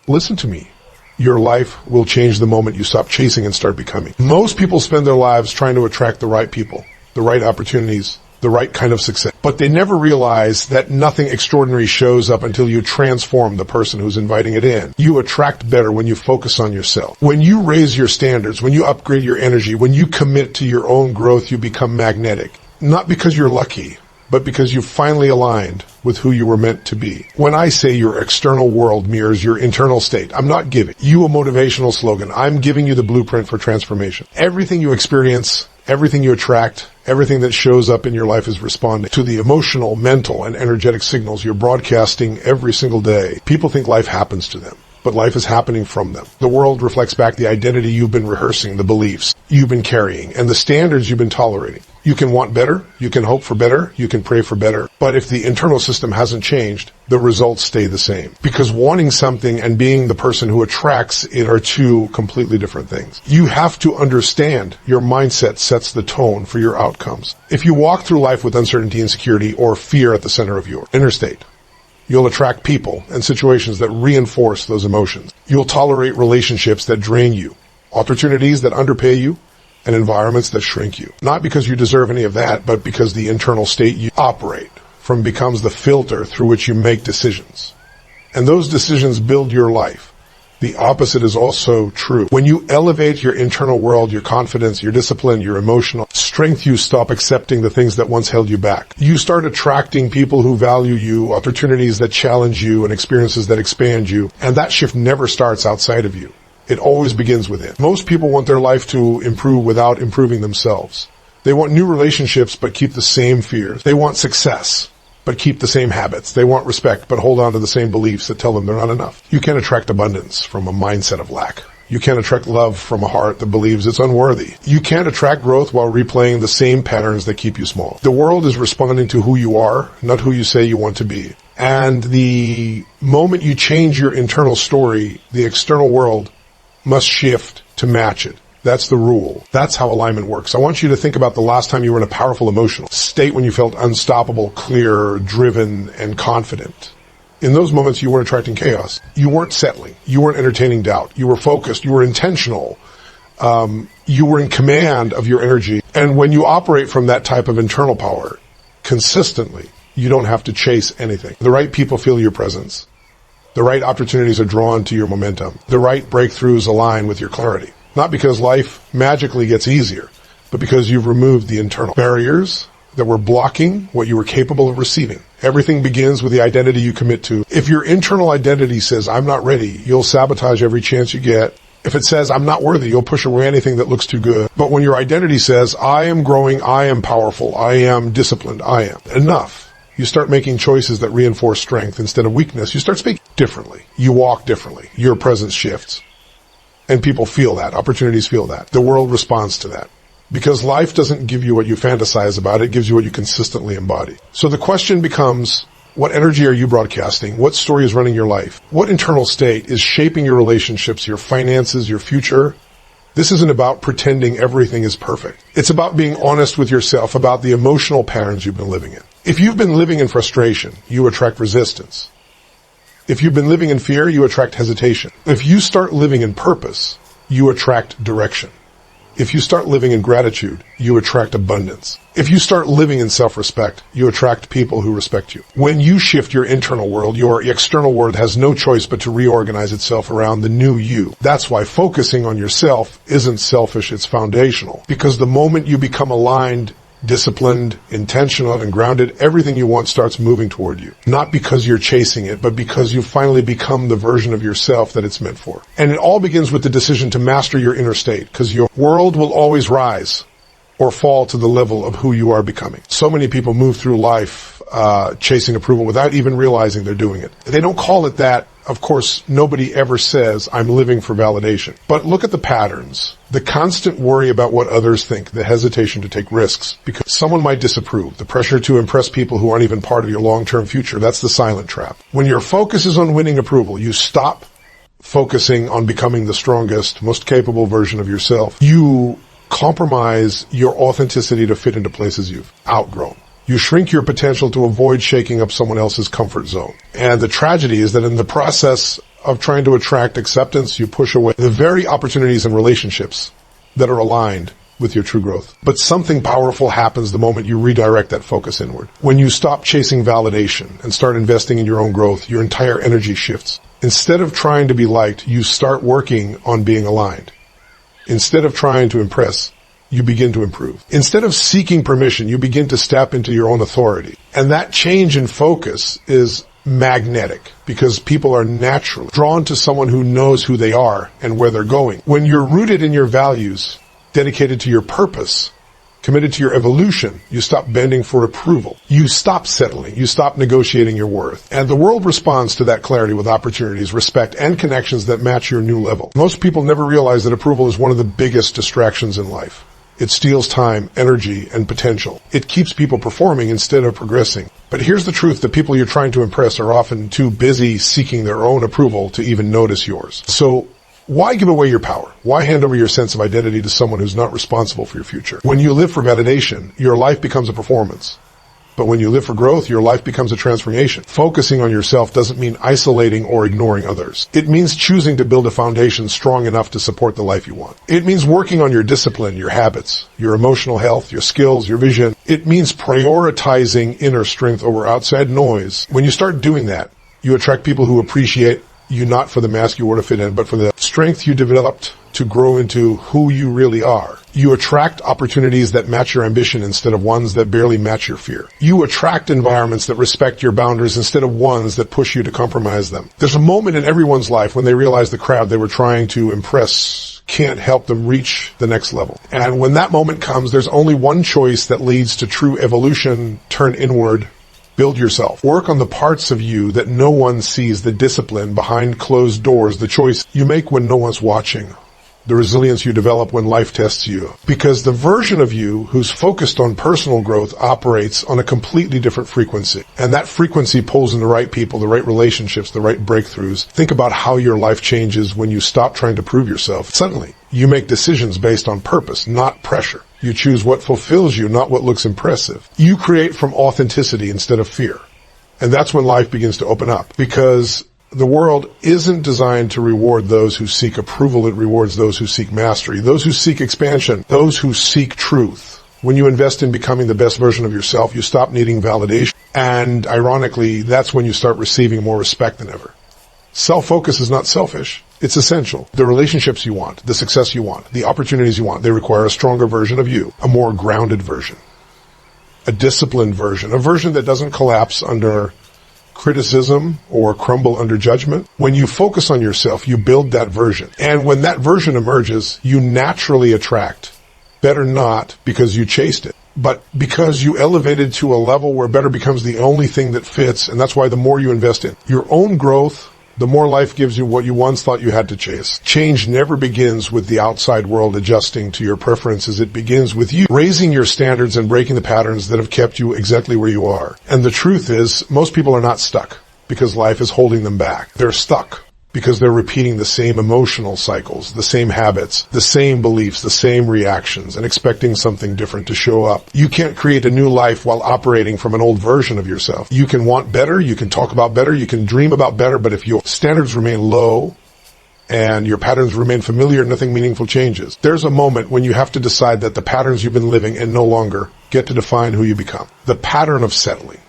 Listen to me. Your life will change the moment you stop chasing and start becoming. Most people spend their lives trying to attract the right people, the right opportunities, the right kind of success. But they never realize that nothing extraordinary shows up until you transform the person who's inviting it in. You attract better when you focus on yourself. When you raise your standards, when you upgrade your energy, when you commit to your own growth, you become magnetic. Not because you're lucky, but because you finally aligned with who you were meant to be. When I say your external world mirrors your internal state, I'm not giving you a motivational slogan. I'm giving you the blueprint for transformation. Everything you experience, everything you attract, everything that shows up in your life is responding to the emotional, mental, and energetic signals you're broadcasting every single day. People think life happens to them, but life is happening from them. The world reflects back the identity you've been rehearsing, the beliefs you've been carrying, and the standards you've been tolerating. You can want better, you can hope for better, you can pray for better, but if the internal system hasn't changed, the results stay the same. Because wanting something and being the person who attracts it are two completely different things. You have to understand your mindset sets the tone for your outcomes. If you walk through life with uncertainty, insecurity, or fear at the center of your inner state, you'll attract people and situations that reinforce those emotions. You'll tolerate relationships that drain you, opportunities that underpay you, and environments that shrink you. Not because you deserve any of that, but because the internal state you operate from becomes the filter through which you make decisions. And those decisions build your life. The opposite is also true. When you elevate your internal world, your confidence, your discipline, your emotional strength, you stop accepting the things that once held you back. You start attracting people who value you, opportunities that challenge you, and experiences that expand you. And that shift never starts outside of you. It always begins within. Most people want their life to improve without improving themselves. They want new relationships but keep the same fears. They want success but keep the same habits. They want respect but hold on to the same beliefs that tell them they're not enough. You can't attract abundance from a mindset of lack. You can't attract love from a heart that believes it's unworthy. You can't attract growth while replaying the same patterns that keep you small. The world is responding to who you are, not who you say you want to be. And the moment you change your internal story, the external world must shift to match it. That's the rule. That's how alignment works. I want you to think about the last time you were in a powerful emotional state when you felt unstoppable, clear, driven, and confident. In those moments, you weren't attracting chaos. You weren't settling. You weren't entertaining doubt. You were focused. You were intentional. You were in command of your energy. And when you operate from that type of internal power consistently, you don't have to chase anything. The right people feel your presence. The right opportunities are drawn to your momentum. The right breakthroughs align with your clarity. Not because life magically gets easier, but because you've removed the internal barriers that were blocking what you were capable of receiving. Everything begins with the identity you commit to. If your internal identity says, I'm not ready, you'll sabotage every chance you get. If it says, I'm not worthy, you'll push away anything that looks too good. But when your identity says, I am growing, I am powerful, I am disciplined, I am enough, you start making choices that reinforce strength instead of weakness. You start speaking differently. You walk differently. Your presence shifts. And people feel that. Opportunities feel that. The world responds to that. Because life doesn't give you what you fantasize about. It gives you what you consistently embody. So the question becomes, what energy are you broadcasting? What story is running your life? What internal state is shaping your relationships, your finances, your future? This isn't about pretending everything is perfect. It's about being honest with yourself about the emotional patterns you've been living in. If you've been living in frustration, you attract resistance. If you've been living in fear, you attract hesitation. If you start living in purpose, you attract direction. If you start living in gratitude, you attract abundance. If you start living in self-respect, you attract people who respect you. When you shift your internal world, your external world has no choice but to reorganize itself around the new you. That's why focusing on yourself isn't selfish, it's foundational. Because the moment you become aligned, disciplined, intentional, and grounded, everything you want starts moving toward you. Not because you're chasing it, but because you finally become the version of yourself that it's meant for. And it all begins with the decision to master your inner state, because your world will always rise or fall to the level of who you are becoming. So many people move through life chasing approval without even realizing they're doing it. They don't call it that. Of course, nobody ever says, I'm living for validation. But look at the patterns. The constant worry about what others think, the hesitation to take risks because someone might disapprove, the pressure to impress people who aren't even part of your long-term future. That's the silent trap. When your focus is on winning approval, you stop focusing on becoming the strongest, most capable version of yourself. You compromise your authenticity to fit into places you've outgrown. You shrink your potential to avoid shaking up someone else's comfort zone. And the tragedy is that in the process of trying to attract acceptance, you push away the very opportunities and relationships that are aligned with your true growth. But something powerful happens the moment you redirect that focus inward. When you stop chasing validation and start investing in your own growth, your entire energy shifts. Instead of trying to be liked, you start working on being aligned. Instead of trying to impress, you begin to improve. Instead of seeking permission, you begin to step into your own authority. And that change in focus is magnetic because people are naturally drawn to someone who knows who they are and where they're going. When you're rooted in your values, dedicated to your purpose, committed to your evolution, you stop bending for approval. You stop settling. You stop negotiating your worth. And the world responds to that clarity with opportunities, respect, and connections that match your new level. Most people never realize that approval is one of the biggest distractions in life. It steals time, energy, and potential. It keeps people performing instead of progressing. But here's the truth. The people you're trying to impress are often too busy seeking their own approval to even notice yours. So why give away your power? Why hand over your sense of identity to someone who's not responsible for your future? When you live for validation, your life becomes a performance. But when you live for growth, your life becomes a transformation. Focusing on yourself doesn't mean isolating or ignoring others. It means choosing to build a foundation strong enough to support the life you want. It means working on your discipline, your habits, your emotional health, your skills, your vision. It means prioritizing inner strength over outside noise. When you start doing that, you attract people who appreciate you not for the mask you wore to fit in, but for the strength you developed to grow into who you really are. You attract opportunities that match your ambition instead of ones that barely match your fear. You attract environments that respect your boundaries instead of ones that push you to compromise them. There's a moment in everyone's life when they realize the crowd they were trying to impress can't help them reach the next level. And when that moment comes, there's only one choice that leads to true evolution: turn inward. Build yourself. Work on the parts of you that no one sees, the discipline behind closed doors, the choice you make when no one's watching, the resilience you develop when life tests you. Because the version of you who's focused on personal growth operates on a completely different frequency. And that frequency pulls in the right people, the right relationships, the right breakthroughs. Think about how your life changes when you stop trying to prove yourself. Suddenly, you make decisions based on purpose, not pressure. You choose what fulfills you, not what looks impressive. You create from authenticity instead of fear. And that's when life begins to open up. Because the world isn't designed to reward those who seek approval. It rewards those who seek mastery, those who seek expansion, those who seek truth. When you invest in becoming the best version of yourself, you stop needing validation. And ironically, that's when you start receiving more respect than ever. Self-focus is not selfish. It's essential. The relationships you want, the success you want, the opportunities you want, they require a stronger version of you, a more grounded version, a disciplined version, a version that doesn't collapse under criticism or crumble under judgment. When you focus on yourself, you build that version. And when that version emerges, you naturally attract better, not because you chased it, but because you elevated to a level where better becomes the only thing that fits. And that's why the more you invest in your own growth, the more life gives you what you once thought you had to chase. Change never begins with the outside world adjusting to your preferences. It begins with you raising your standards and breaking the patterns that have kept you exactly where you are. And the truth is, most people are not stuck because life is holding them back. They're stuck because they're repeating the same emotional cycles, the same habits, the same beliefs, the same reactions, and expecting something different to show up. You can't create a new life while operating from an old version of yourself. You can want better, you can talk about better, you can dream about better, but if your standards remain low and your patterns remain familiar, nothing meaningful changes. There's a moment when you have to decide that the patterns you've been living and no longer get to define who you become. The pattern of settling,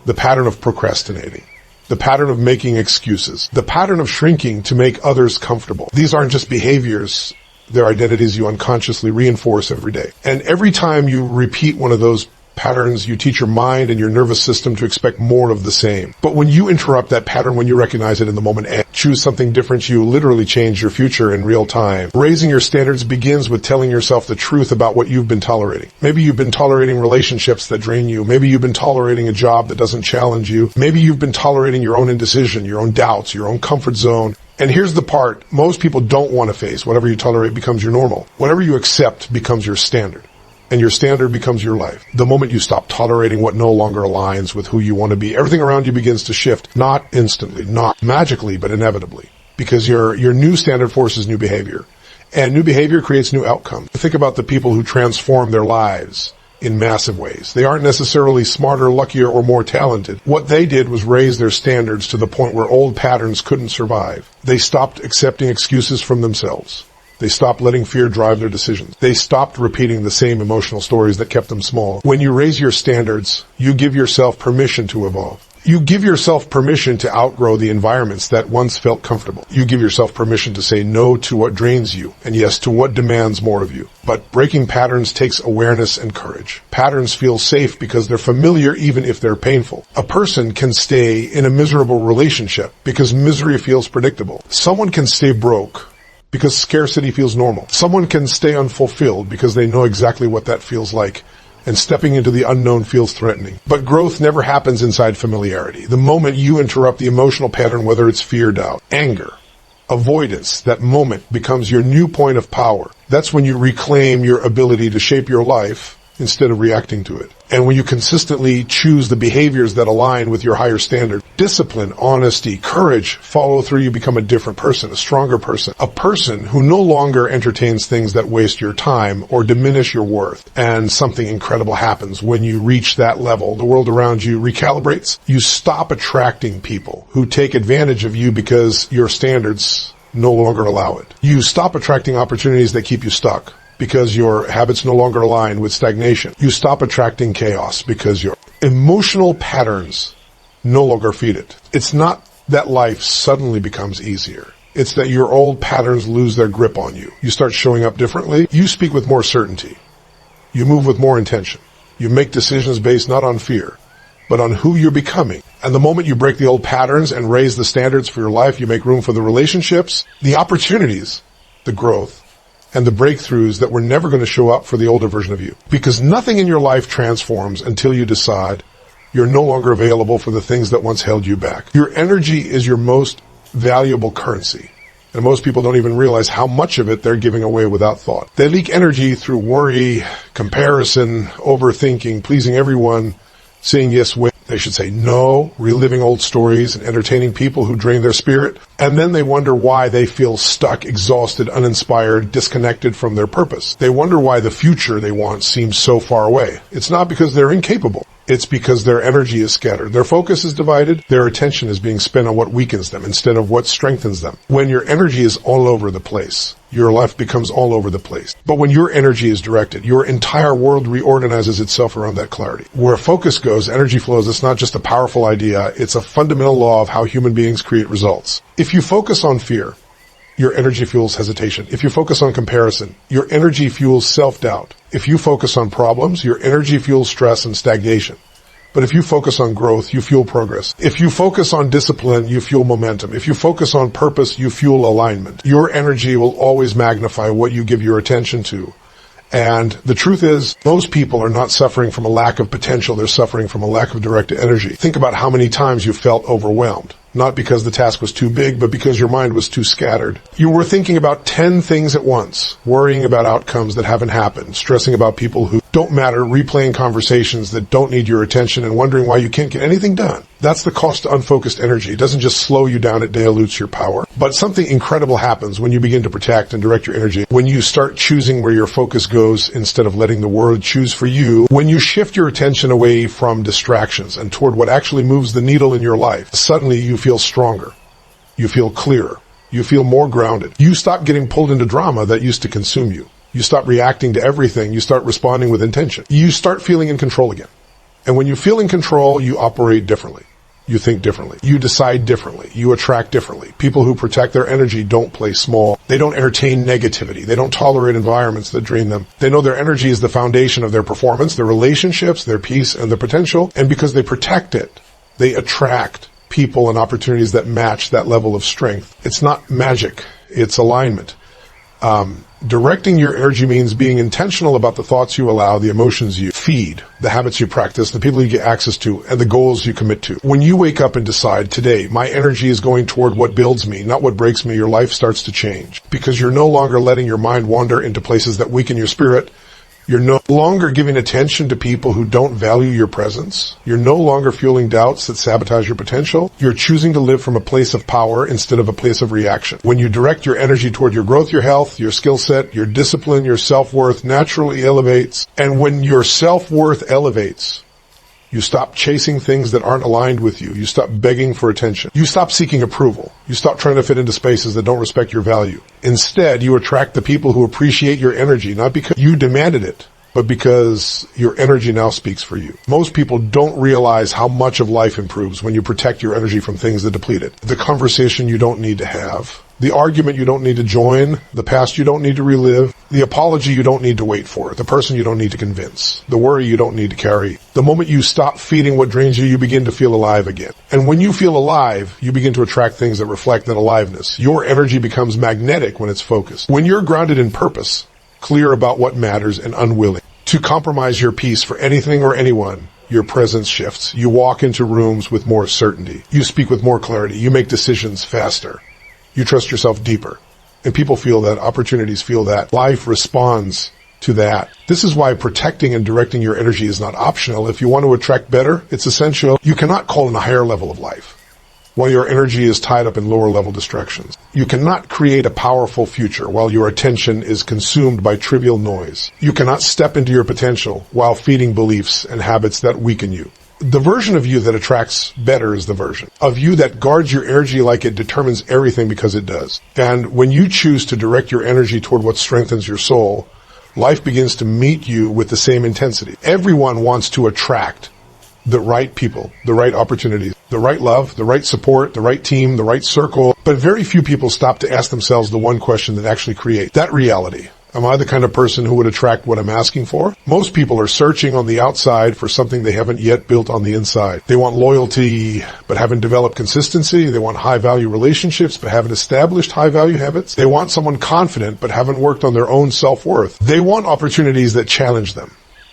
the pattern of procrastinating, the pattern of making excuses, the pattern of shrinking to make others comfortable. These aren't just behaviors, they're identities you unconsciously reinforce every day. And every time you repeat one of those patterns, you teach your mind and your nervous system to expect more of the same. But when you interrupt that pattern, when you recognize it in the moment and choose something different, you literally change your future in real time. Raising your standards begins with telling yourself the truth about what you've been tolerating. Maybe you've been tolerating relationships that drain you. Maybe you've been tolerating a job that doesn't challenge you. Maybe you've been tolerating your own indecision, your own doubts, your own comfort zone. And here's the part most people don't want to face. Whatever you tolerate becomes your normal. Whatever you accept becomes your standard. And your standard becomes your life. The moment you stop tolerating what no longer aligns with who you want to be, everything around you begins to shift. Not instantly, not magically, but inevitably. Because your new standard forces new behavior. And new behavior creates new outcomes. Think about the people who transform their lives in massive ways. They aren't necessarily smarter, luckier, or more talented. What they did was raise their standards to the point where old patterns couldn't survive. They stopped accepting excuses from themselves. They stopped letting fear drive their decisions. They stopped repeating the same emotional stories that kept them small. When you raise your standards, you give yourself permission to evolve. You give yourself permission to outgrow the environments that once felt comfortable. You give yourself permission to say no to what drains you and yes to what demands more of you. But breaking patterns takes awareness and courage. Patterns feel safe because they're familiar even if they're painful. A person can stay in a miserable relationship because misery feels predictable. Someone can stay broke because scarcity feels normal. Someone can stay unfulfilled because they know exactly what that feels like. And stepping into the unknown feels threatening. But growth never happens inside familiarity. The moment you interrupt the emotional pattern, whether it's fear, doubt, anger, avoidance, that moment becomes your new point of power. That's when you reclaim your ability to shape your life instead of reacting to it. And when you consistently choose the behaviors that align with your higher standard, discipline, honesty, courage, follow through, you become a different person, a stronger person, a person who no longer entertains things that waste your time or diminish your worth. And something incredible happens when you reach that level. The world around you recalibrates. You stop attracting people who take advantage of you because your standards no longer allow it. You stop attracting opportunities that keep you stuck because your habits no longer align with stagnation. You stop attracting chaos because your emotional patterns no longer feed it. It's not that life suddenly becomes easier. It's that your old patterns lose their grip on you. You start showing up differently. You speak with more certainty. You move with more intention. You make decisions based not on fear, but on who you're becoming. And the moment you break the old patterns and raise the standards for your life, you make room for the relationships, the opportunities, the growth, and the breakthroughs that were never going to show up for the older version of you. Because nothing in your life transforms until you decide you're no longer available for the things that once held you back. Your energy is your most valuable currency. And most people don't even realize how much of it they're giving away without thought. They leak energy through worry, comparison, overthinking, pleasing everyone, saying yes when they should say no, reliving old stories and entertaining people who drain their spirit. And then they wonder why they feel stuck, exhausted, uninspired, disconnected from their purpose. They wonder why the future they want seems so far away. It's not because they're incapable. It's because their energy is scattered. Their focus is divided. Their attention is being spent on what weakens them instead of what strengthens them. When your energy is all over the place, your life becomes all over the place. But when your energy is directed, your entire world reorganizes itself around that clarity. Where focus goes, energy flows. It's not just a powerful idea. It's a fundamental law of how human beings create results. If you focus on fear, your energy fuels hesitation. If you focus on comparison, your energy fuels self-doubt. If you focus on problems, your energy fuels stress and stagnation. But if you focus on growth, you fuel progress. If you focus on discipline, you fuel momentum. If you focus on purpose, you fuel alignment. Your energy will always magnify what you give your attention to. And the truth is, most people are not suffering from a lack of potential. They're suffering from a lack of directed energy. Think about how many times you felt overwhelmed. Not because the task was too big, but because your mind was too scattered. You were thinking about 10 things at once, worrying about outcomes that haven't happened, stressing about people who don't matter, replaying conversations that don't need your attention, and wondering why you can't get anything done. That's the cost to unfocused energy. It doesn't just slow you down, it dilutes your power. But something incredible happens when you begin to protect and direct your energy. When you start choosing where your focus goes instead of letting the world choose for you. When you shift your attention away from distractions and toward what actually moves the needle in your life, suddenly you feel stronger. You feel clearer. You feel more grounded. You stop getting pulled into drama that used to consume you. You stop reacting to everything. You start responding with intention. You start feeling in control again. And when you feel in control, you operate differently. You think differently. You decide differently. You attract differently. People who protect their energy don't play small. They don't entertain negativity. They don't tolerate environments that drain them. They know their energy is the foundation of their performance, their relationships, their peace, and their potential. And because they protect it, they attract people and opportunities that match that level of strength. It's not magic. It's alignment. Directing your energy means being intentional about the thoughts you allow, the emotions you feed, the habits you practice, the people you get access to, and the goals you commit to. When you wake up and decide, today, my energy is going toward what builds me, not what breaks me, your life starts to change. Because you're no longer letting your mind wander into places that weaken your spirit. You're no longer giving attention to people who don't value your presence. You're no longer fueling doubts that sabotage your potential. You're choosing to live from a place of power instead of a place of reaction. When you direct your energy toward your growth, your health, your skill set, your discipline, your self-worth naturally elevates. And when your self-worth elevates, you stop chasing things that aren't aligned with you. You stop begging for attention. You stop seeking approval. You stop trying to fit into spaces that don't respect your value. Instead, you attract the people who appreciate your energy, not because you demanded it, but because your energy now speaks for you. Most people don't realize how much of life improves when you protect your energy from things that deplete it. The conversation you don't need to have, the argument you don't need to join, the past you don't need to relive, the apology you don't need to wait for, the person you don't need to convince, the worry you don't need to carry. The moment you stop feeding what drains you, you begin to feel alive again. And when you feel alive, you begin to attract things that reflect that aliveness. Your energy becomes magnetic when it's focused. When you're grounded in purpose, clear about what matters, and unwilling to compromise your peace for anything or anyone, your presence shifts. You walk into rooms with more certainty. You speak with more clarity. You make decisions faster. You trust yourself deeper. And people feel that, opportunities feel that, life responds to that. This is why protecting and directing your energy is not optional. If you want to attract better, it's essential. You cannot call in a higher level of life while your energy is tied up in lower level distractions. You cannot create a powerful future while your attention is consumed by trivial noise. You cannot step into your potential while feeding beliefs and habits that weaken you. The version of you that attracts better is the version of you that guards your energy like it determines everything, because it does. And when you choose to direct your energy toward what strengthens your soul, life begins to meet you with the same intensity. Everyone wants to attract the right people, the right opportunities, the right love, the right support, the right team, the right circle. But very few people stop to ask themselves the one question that actually creates that reality. Am I the kind of person who would attract what I'm asking for? Most people are searching on the outside for something they haven't yet built on the inside. They want loyalty, but haven't developed consistency. They want high-value relationships, but haven't established high-value habits. They want someone confident, but haven't worked on their own self-worth. They want opportunities that challenge them,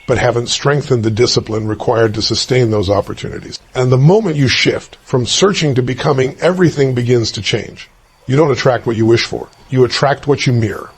but haven't strengthened the discipline required to sustain those opportunities. And the moment you shift from searching to becoming, everything begins to change. You don't attract what you wish for. You attract what you mirror.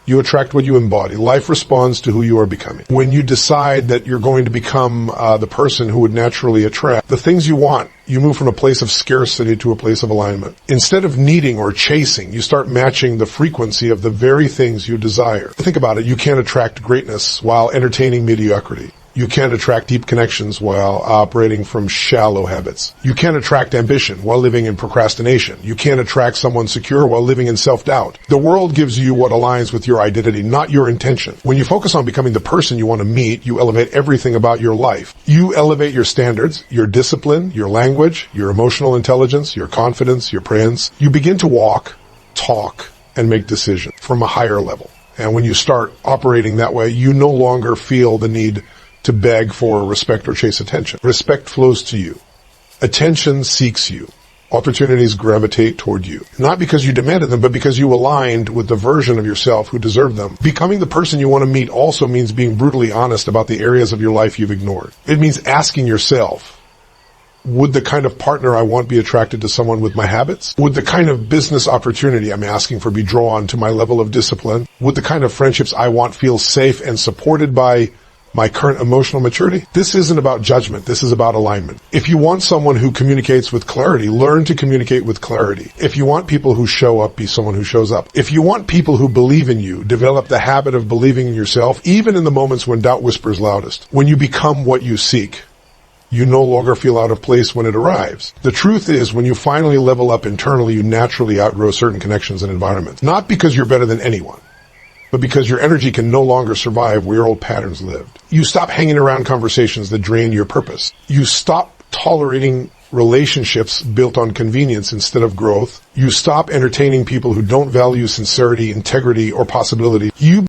You attract what you embody. Life responds to who you are becoming. When you decide that you're going to become the person who would naturally attract the things you want, you move from a place of scarcity to a place of alignment. Instead of needing or chasing, you start matching the frequency of the very things you desire. Think about it. You can't attract greatness while entertaining mediocrity. You can't attract deep connections while operating from shallow habits. You can't attract ambition while living in procrastination. You can't attract someone secure while living in self-doubt. The world gives you what aligns with your identity, not your intention. When you focus on becoming the person you want to meet, you elevate everything about your life. You elevate your standards, your discipline, your language, your emotional intelligence, your confidence, your presence. You begin to walk, talk, and make decisions from a higher level. And when you start operating that way, you no longer feel the need to beg for respect or chase attention. Respect flows to you. Attention seeks you. Opportunities gravitate toward you. Not because you demanded them, but because you aligned with the version of yourself who deserved them. Becoming the person you want to meet also means being brutally honest about the areas of your life you've ignored. It means asking yourself, would the kind of partner I want be attracted to someone with my habits? Would the kind of business opportunity I'm asking for be drawn to my level of discipline? Would the kind of friendships I want feel safe and supported by my current emotional maturity? This isn't about judgment. This is about alignment. If you want someone who communicates with clarity, learn to communicate with clarity. If you want people who show up, be someone who shows up. If you want people who believe in you, develop the habit of believing in yourself, even in the moments when doubt whispers loudest. When you become what you seek, you no longer feel out of place when it arrives. The truth is, when you finally level up internally, you naturally outgrow certain connections and environments. Not because you're better than anyone, but because your energy can no longer survive where your old patterns lived. You stop hanging around conversations that drain your purpose. You stop tolerating relationships built on convenience instead of growth. You stop entertaining people who don't value sincerity, integrity, or possibility. You